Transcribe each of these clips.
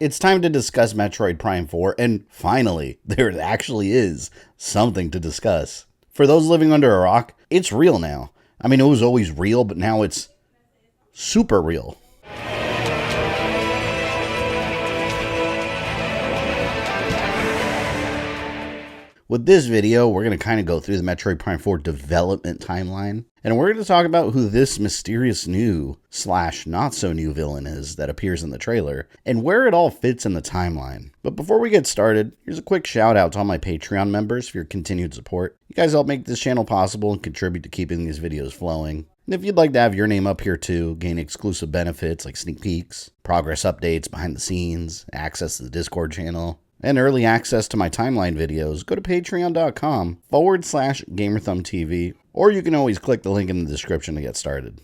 It's time to discuss Metroid Prime 4, and finally, there actually is something to discuss. For those living under a rock, it's real now. I mean, it was always real, but now it's super real. With this video, we're going to kind of go through the Metroid Prime 4 development timeline, and we're going to talk about who this mysterious new / not so new villain is that appears in the trailer, and where it all fits in the timeline. But before we get started, here's a quick shout out to all my Patreon members for your continued support. You guys help make this channel possible and contribute to keeping these videos flowing. And if you'd like to have your name up here too, gain exclusive benefits like sneak peeks, progress updates behind the scenes, access to the Discord channel, and early access to my timeline videos, go to patreon.com/GamerThumbTV, or you can always click the link in the description to get started.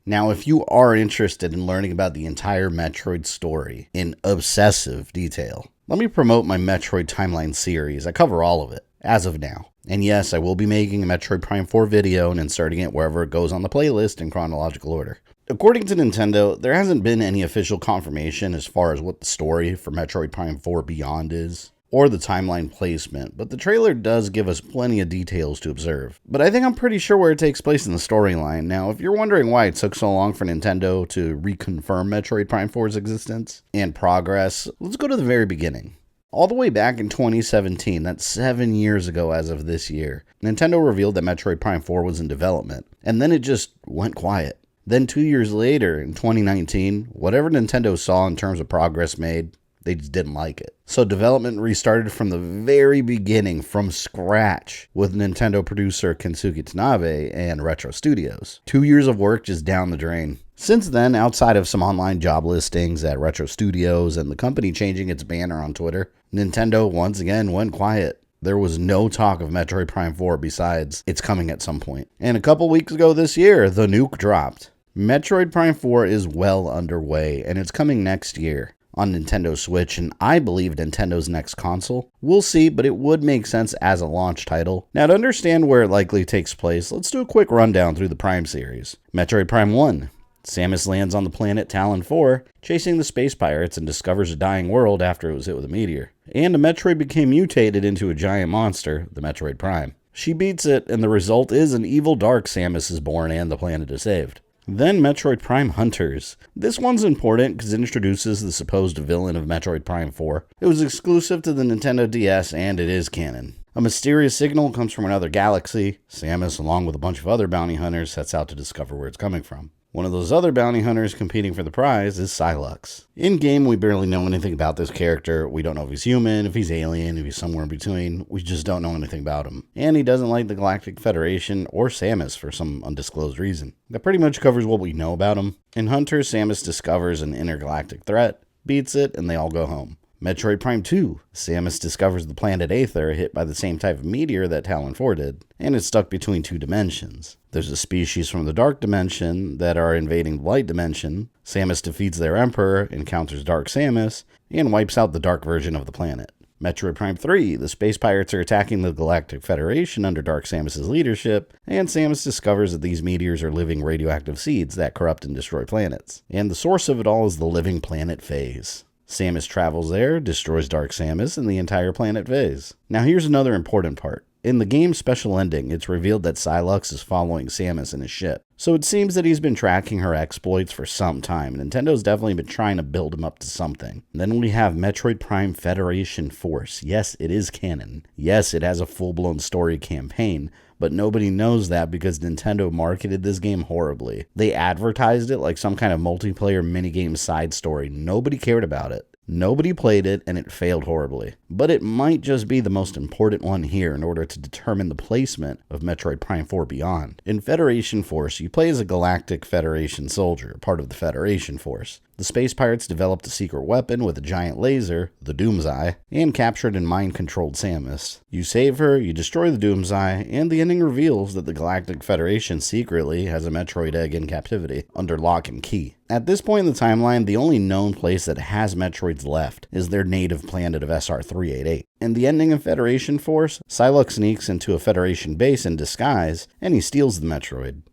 Now, if you are interested in learning about the entire Metroid story in obsessive detail, let me promote my Metroid Timeline series. I cover all of it, as of now. And yes, I will be making a Metroid Prime 4 video and inserting it wherever it goes on the playlist in chronological order. According to Nintendo, there hasn't been any official confirmation as far as what the story for Metroid Prime 4 Beyond is, or the timeline placement, but the trailer does give us plenty of details to observe. But I think I'm pretty sure where it takes place in the storyline. Now, if you're wondering why it took so long for Nintendo to reconfirm Metroid Prime 4's existence and progress, let's go to the very beginning. All the way back in 2017, that's 7 years ago as of this year, Nintendo revealed that Metroid Prime 4 was in development, and then it just went quiet. Then 2 years later, in 2019, whatever Nintendo saw in terms of progress made, they just didn't like it. So development restarted from the very beginning, from scratch, with Nintendo producer Kensuke Tanabe and Retro Studios. 2 years of work just down the drain. Since then, outside of some online job listings at Retro Studios and the company changing its banner on Twitter, Nintendo once again went quiet. There was no talk of Metroid Prime 4 besides it's coming at some point. And a couple weeks ago this year, the nuke dropped. Metroid Prime 4 is well underway, and it's coming next year on Nintendo Switch, and I believe Nintendo's next console. We'll see, but it would make sense as a launch title. Now, to understand where it likely takes place, let's do a quick rundown through the Prime series. Metroid Prime 1. Samus lands on the planet Talon 4, chasing the space pirates, and discovers a dying world after it was hit with a meteor. And a Metroid became mutated into a giant monster, the Metroid Prime. She beats it, and the result is an evil dark Samus is born and the planet is saved. Then Metroid Prime Hunters. This one's important because it introduces the supposed villain of Metroid Prime 4. It was exclusive to the Nintendo DS, and it is canon. A mysterious signal comes from another galaxy. Samus, along with a bunch of other bounty hunters, sets out to discover where it's coming from. One of those other bounty hunters competing for the prize is Sylux. In-game, we barely know anything about this character. We don't know if he's human, if he's alien, if he's somewhere in between. We just don't know anything about him. And he doesn't like the Galactic Federation or Samus for some undisclosed reason. That pretty much covers what we know about him. In Hunter, Samus discovers an intergalactic threat, beats it, and they all go home. Metroid Prime 2. Samus discovers the planet Aether hit by the same type of meteor that Talon 4 did, and it's stuck between two dimensions. There's a species from the Dark Dimension that are invading the Light Dimension. Samus defeats their Emperor, encounters Dark Samus, and wipes out the dark version of the planet. Metroid Prime 3. The space pirates are attacking the Galactic Federation under Dark Samus' leadership, and Samus discovers that these meteors are living radioactive seeds that corrupt and destroy planets. And the source of it all is the living planet phase. Samus travels there, destroys Dark Samus, and the entire planet phase. Now here's another important part. In the game's special ending, it's revealed that Sylux is following Samus in his ship. So it seems that he's been tracking her exploits for some time. Nintendo's definitely been trying to build him up to something. Then we have Metroid Prime Federation Force. Yes, it is canon. Yes, it has a full-blown story campaign. But nobody knows that because Nintendo marketed this game horribly. They advertised it like some kind of multiplayer minigame side story. Nobody cared about it. Nobody played it, and it failed horribly. But it might just be the most important one here in order to determine the placement of Metroid Prime 4 Beyond. In Federation Force, you play as a Galactic Federation soldier, part of the Federation Force. The space pirates developed a secret weapon with a giant laser, the Doom's Eye, and captured and mind-controlled Samus. You save her, you destroy the Doom's Eye, and the ending reveals that the Galactic Federation secretly has a Metroid egg in captivity, under lock and key. At this point in the timeline, the only known place that has Metroids left is their native planet of SR-388. In the ending of Federation Force, Sylux sneaks into a Federation base in disguise, and he steals the Metroid.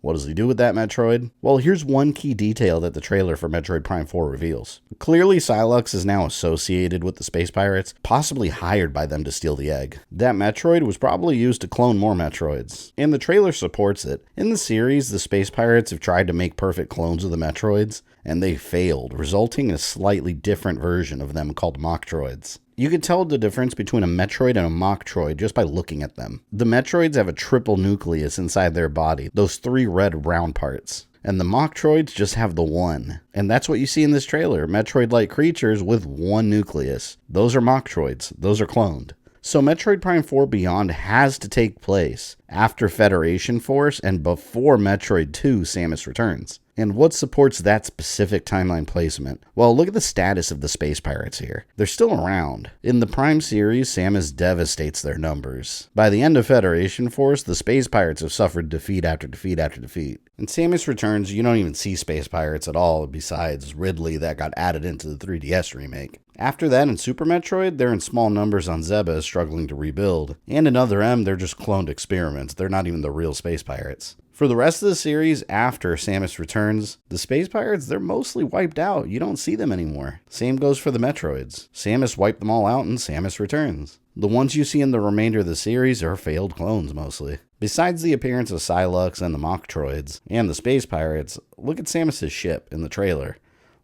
What does he do with that Metroid? Well, here's one key detail that the trailer for Metroid Prime 4 reveals. Clearly, Sylux is now associated with the Space Pirates, possibly hired by them to steal the egg. That Metroid was probably used to clone more Metroids, and the trailer supports it. In the series, the Space Pirates have tried to make perfect clones of the Metroids, and they failed, resulting in a slightly different version of them called Mochtroids. You can tell the difference between a Metroid and a Mochtroid just by looking at them. The Metroids have a triple nucleus inside their body, those 3 red round parts. And the Mochtroids just have the one. And that's what you see in this trailer, Metroid-like creatures with 1 nucleus. Those are Mochtroids. Those are cloned. So Metroid Prime 4 Beyond has to take place after Federation Force and before Metroid 2 Samus Returns. And what supports that specific timeline placement? Well, look at the status of the Space Pirates here. They're still around. In the Prime series, Samus devastates their numbers. By the end of Federation Force, the Space Pirates have suffered defeat after defeat after defeat. In Samus Returns, you don't even see Space Pirates at all, besides Ridley that got added into the 3DS remake. After that, in Super Metroid, they're in small numbers on Zeba struggling to rebuild. And in Other M, they're just cloned experiments. They're not even the real Space Pirates. For the rest of the series, after Samus Returns, the Space Pirates, they're mostly wiped out. You don't see them anymore. Same goes for the Metroids. Samus wiped them all out in Samus Returns. The ones you see in the remainder of the series are failed clones mostly. Besides the appearance of Sylux and the Mochtroids and the Space Pirates, look at Samus's ship in the trailer.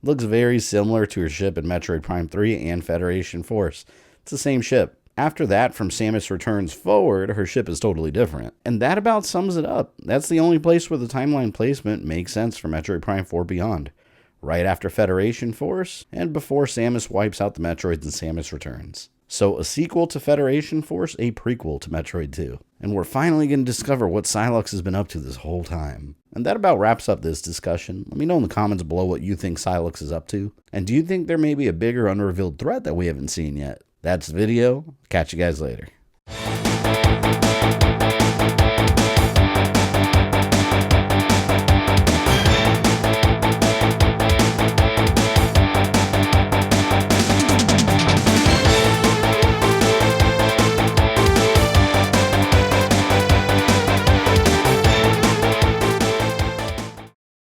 Looks very similar to her ship in Metroid Prime 3 and Federation Force. It's the same ship. After that, from Samus Returns forward, her ship is totally different. And that about sums it up. That's the only place where the timeline placement makes sense for Metroid Prime 4 Beyond. Right after Federation Force, and before Samus wipes out the Metroids and Samus Returns. So a sequel to Federation Force, a prequel to Metroid 2. And we're finally going to discover what Sylux has been up to this whole time. And that about wraps up this discussion. Let me know in the comments below what you think Sylux is up to. And do you think there may be a bigger unrevealed threat that we haven't seen yet? That's the video. Catch you guys later.